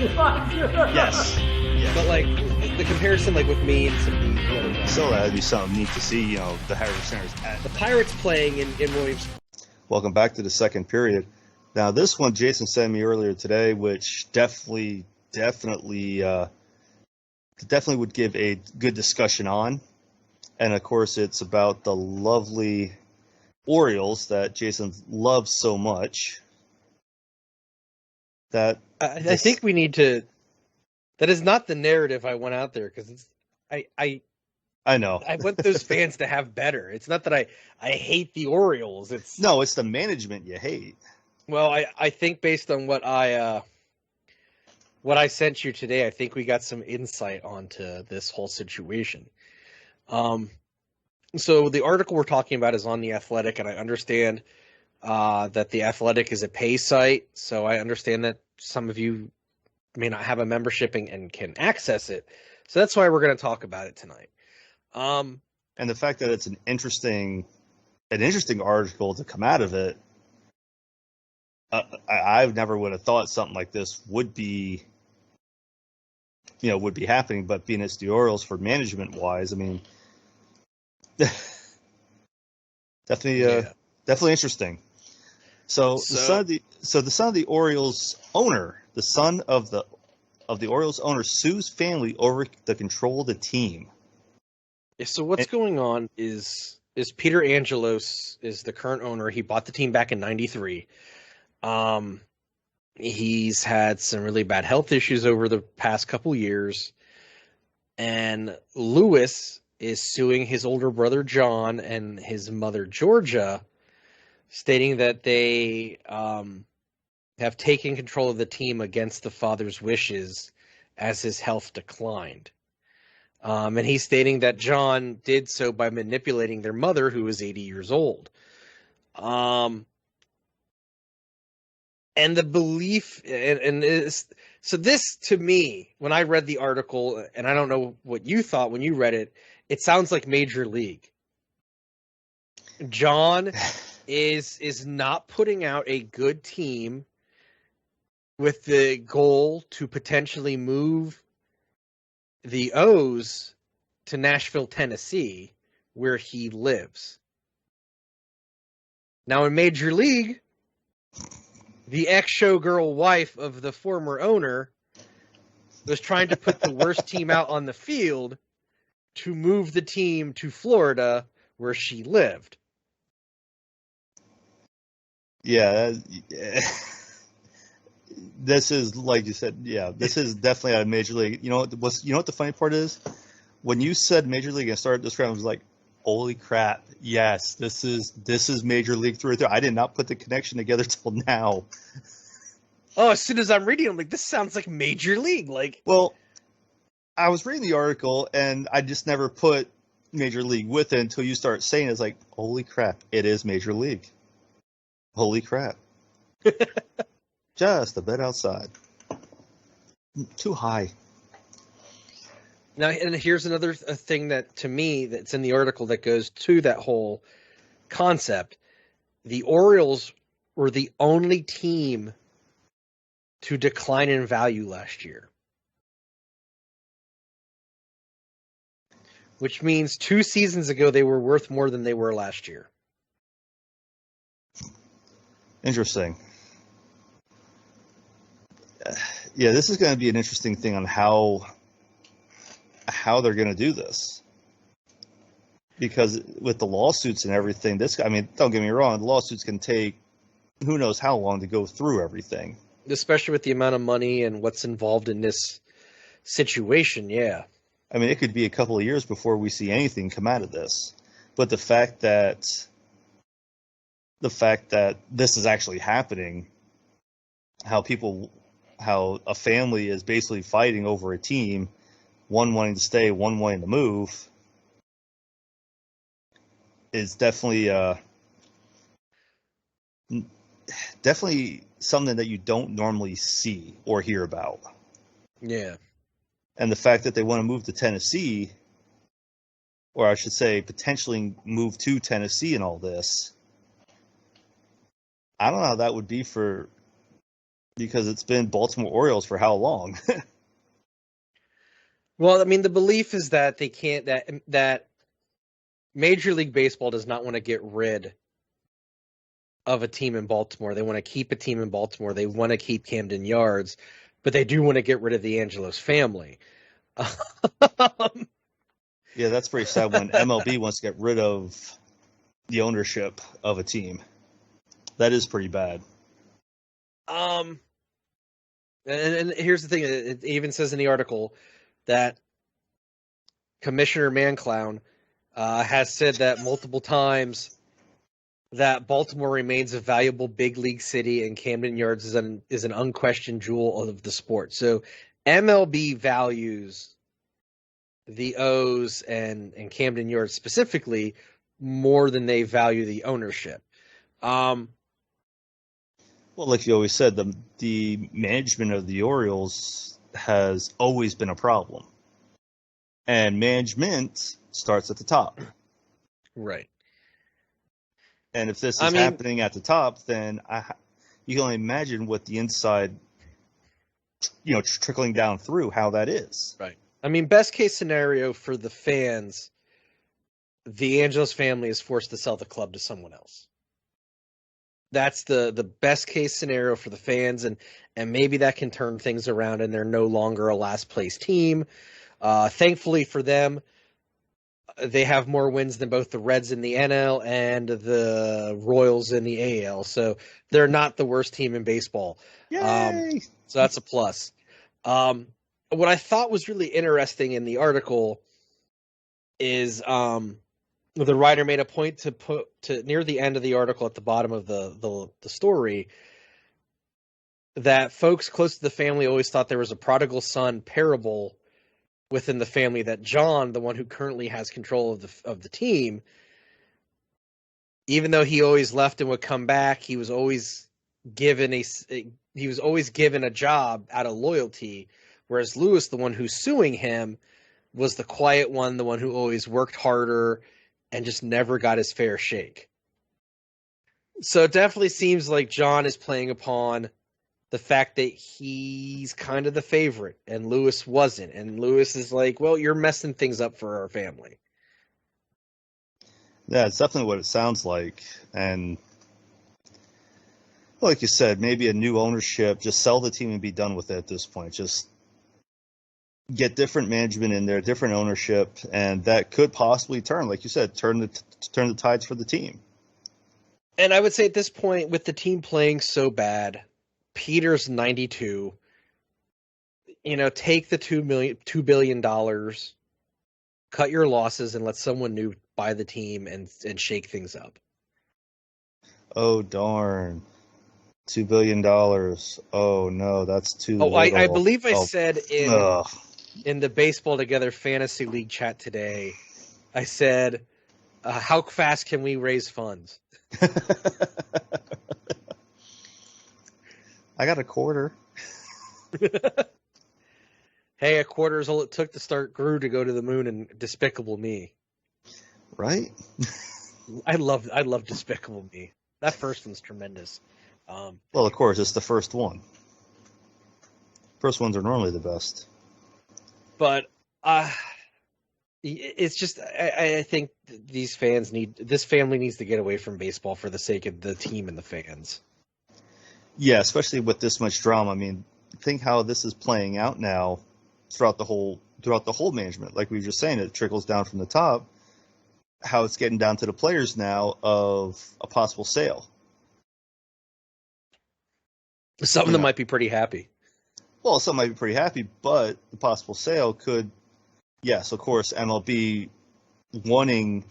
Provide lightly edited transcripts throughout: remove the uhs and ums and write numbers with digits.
Yes. Yeah. But like the comparison, like with me and some of the other guys. So that'd be something neat to see, the Harris Centers. The Pirates playing in Williams. Welcome back to the second period. Now, this one Jason sent me earlier today, which definitely would give a good discussion on. And, of course, it's about the lovely Orioles that Jason loves so much. That I think we need to. That is not the narrative I went out there because it's. I know. I want those fans to have better. It's not that I hate the Orioles. It's the management you hate. Well, I think based on what I sent you today, I think we got some insight onto this whole situation. So the article we're talking about is on The Athletic, and I understand that The Athletic is a pay site, so I understand that some of you may not have a membership and can access it. So that's why we're going to talk about it tonight. And the fact that it's an interesting article to come out of it, I never would have thought something like this would be happening. But being it's the Orioles for management wise, I mean, definitely interesting. So the son of the Orioles owner, the son of the Orioles owner, sues family over the control of the team. Yeah, so what's going on is Peter Angelos is the current owner. He bought the team back in '93. He's had some really bad health issues over the past couple years, and Lewis is suing his older brother John and his mother Georgia, stating that they have taken control of the team against the father's wishes as his health declined. And he's stating that John did so by manipulating their mother, who was 80 years old. And the belief, so this to me, when I read the article, and I don't know what you thought when you read it, it sounds like Major League. John is not putting out a good team with the goal to potentially move the O's to Nashville, Tennessee, where he lives. Now in Major League, the ex-showgirl wife of the former owner was trying to put the worst team out on the field to move the team to Florida, where she lived. Yeah. This is, like you said, this is definitely out of Major League. You know what the funny part is? When you said Major League and started this round, I was like, holy crap, yes, this is Major League through and through. I did not put the connection together till now. Oh, as soon as I'm reading, I'm like, this sounds like Major League. Well, I was reading the article, and I just never put Major League with it until you start saying it. It's like, holy crap, it is Major League. Holy crap. Just a bit outside. Too high. Now, and here's another thing that, to me, that's in the article that goes to that whole concept. The Orioles were the only team to decline in value last year. Which means 2 seasons ago they were worth more than they were last year. Interesting. Yeah, this is going to be an interesting thing on how they're going to do this. Because with the lawsuits and everything, don't get me wrong, the lawsuits can take who knows how long to go through everything. Especially with the amount of money and what's involved in this situation, yeah. I mean, it could be a couple of years before we see anything come out of this. But the fact that this is actually happening, how a family is basically fighting over a team, one wanting to stay, one wanting to move, is definitely something that you don't normally see or hear about. Yeah. And the fact that they want to move to Tennessee, or I should say potentially move to Tennessee in all this, I don't know how that would be for because it's been Baltimore Orioles for how long? Well, I mean, the belief is that they can't that Major League Baseball does not want to get rid of a team in Baltimore. They want to keep a team in Baltimore. They want to keep Camden Yards, but they do want to get rid of the Angelos family. Yeah, that's pretty sad when MLB wants to get rid of the ownership of a team. That is pretty bad. And here's the thing: it even says in the article that Commissioner Manclown has said that multiple times that Baltimore remains a valuable big league city, and Camden Yards is an unquestioned jewel of the sport. So MLB values the O's and Camden Yards specifically more than they value the ownership. Well, like you always said, the management of the Orioles has always been a problem. And management starts at the top. Right. And if this is happening at the top, then you can only imagine what the inside, trickling down through, how that is. Right. I mean, best case scenario for the fans, the Angelos family is forced to sell the club to someone else. That's the best case scenario for the fans, and maybe that can turn things around and they're no longer a last place team. Thankfully for them, they have more wins than both the Reds in the NL and the Royals in the AL, so they're not the worst team in baseball. Yay! So that's a plus. What I thought was really interesting in the article is the writer made a point to put to near the end of the article at the bottom of the story that folks close to the family always thought there was a prodigal son parable within the family, that John, the one who currently has control of the team, even though he always left and would come back, he was always given a job out of loyalty, whereas Lewis, the one who's suing him, was the quiet one, the one who always worked harder and just never got his fair shake. So it definitely seems like John is playing upon the fact that he's kind of the favorite and Lewis wasn't. And Lewis is like, well, you're messing things up for our family. Yeah, it's definitely what it sounds like. And like you said, maybe a new ownership, just sell the team and be done with it at this point. Just get different management in there, different ownership, and that could possibly turn, like you said, turn the tides for the team. And I would say at this point, with the team playing so bad, Peter's 92. Take the $2 billion, cut your losses, and let someone new buy the team and shake things up. Oh darn. $2 billion. Oh no, that's too little. I believe I said in the Baseball Together Fantasy League chat today, I said, how fast can we raise funds? I got a quarter. Hey, a quarter is all it took to start Gru to go to the moon and Despicable Me. Right? I love Despicable Me. That first one's tremendous. Well, of course, it's the first one. First ones are normally the best. But it's just I think this family needs to get away from baseball for the sake of the team and the fans. Yeah, especially with this much drama. I mean, think how this is playing out now throughout the whole management. Like we were just saying, it trickles down from the top. How it's getting down to the players now of a possible sale. Some of them might be pretty happy. Well, some might be pretty happy, but the possible sale could, yes, of course, MLB wanting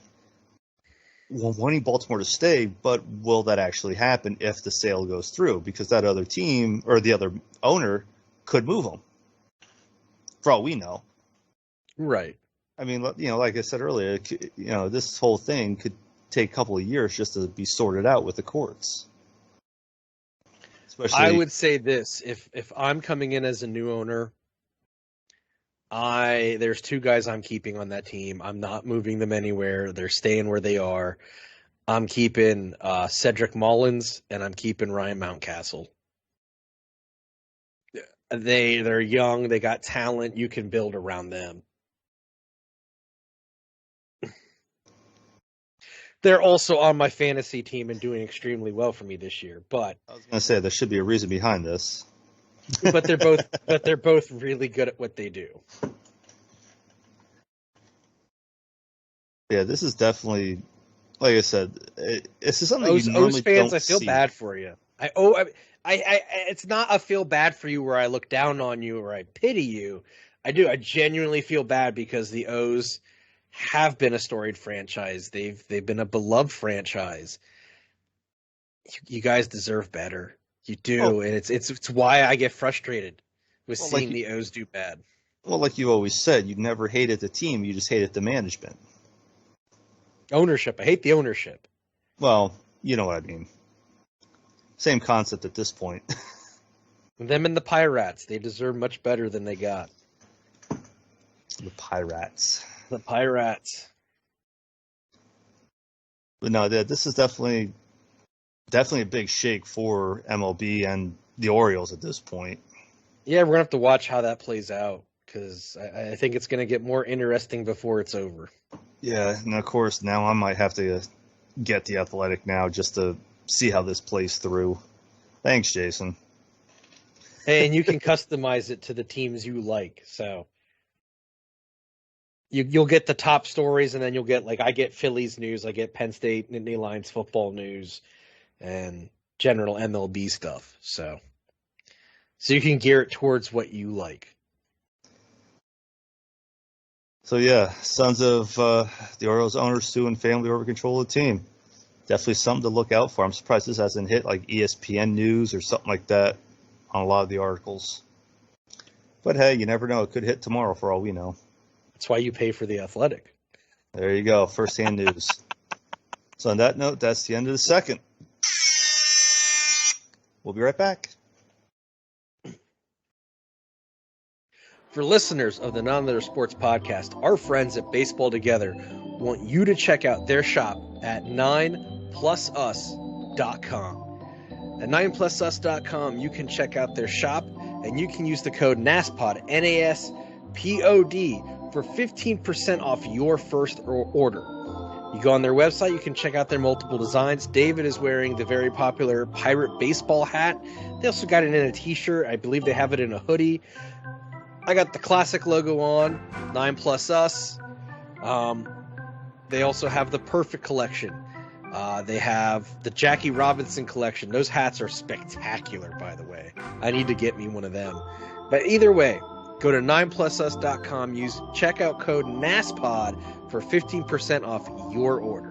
Baltimore to stay, but will that actually happen if the sale goes through? Because that other team or the other owner could move them, for all we know. Right. I mean, like I said earlier, this whole thing could take a couple of years just to be sorted out with the courts. I would say this: if I'm coming in as a new owner, there's two guys I'm keeping on that team. I'm not moving them anywhere. They're staying where they are. I'm keeping Cedric Mullins and I'm keeping Ryan Mountcastle. They're young. They got talent. You can build around them. They're also on my fantasy team and doing extremely well for me this year. But I was going to say there should be a reason behind this. but they're both really good at what they do. Yeah, this is definitely, like I said, this is something you normally O's fans, don't I feel see. bad for you. It's not a feel bad for you where I look down on you or I pity you. I do. I genuinely feel bad because the O's have been a storied franchise. They've been a beloved franchise. You guys deserve better. You do, and it's why I get frustrated with seeing the O's do bad. Well, like you always said, you never hated the team, you just hated the management. Ownership. I hate the ownership. Well, you know what I mean. Same concept at this point. Them and the Pirates, they deserve much better than they got. The Pirates. The Pirates. But no, this is definitely a big shake for MLB and the Orioles at this point. Yeah, we're going to have to watch how that plays out because I think it's going to get more interesting before it's over. Yeah, and of course, now I might have to get The Athletic now just to see how this plays through. Thanks, Jason. And you can customize it to the teams you like. So you'll get the top stories, and then you'll get, like, I get Phillies news, I get Penn State, Nittany Lions football news, and general MLB stuff. So you can gear it towards what you like. So yeah, sons of the Orioles owners suing family over control of the team. Definitely something to look out for. I'm surprised this hasn't hit like ESPN News or something like that on a lot of the articles. But hey, you never know. It could hit tomorrow for all we know. That's why you pay for The Athletic. There you go. First-hand news. So on that note, that's the end of the second. We'll be right back. For listeners of the Non-Letter Sports Podcast, our friends at Baseball Together want you to check out their shop at 9plusus.com. At 9plusus.com, you can check out their shop, and you can use the code NASPOD, N-A-S-P-O-D, for 15% off your first order. You go on their website, you can check out their multiple designs. David is wearing the very popular Pirate Baseball hat. They also got it in a t-shirt. I believe they have it in a hoodie. I got the classic logo on, 9plusus. They also have the Perfect collection. They have the Jackie Robinson collection. Those hats are spectacular, by the way. I need to get me one of them. But either way, go to 9plusus.com, use checkout code NASPOD for 15% off your order.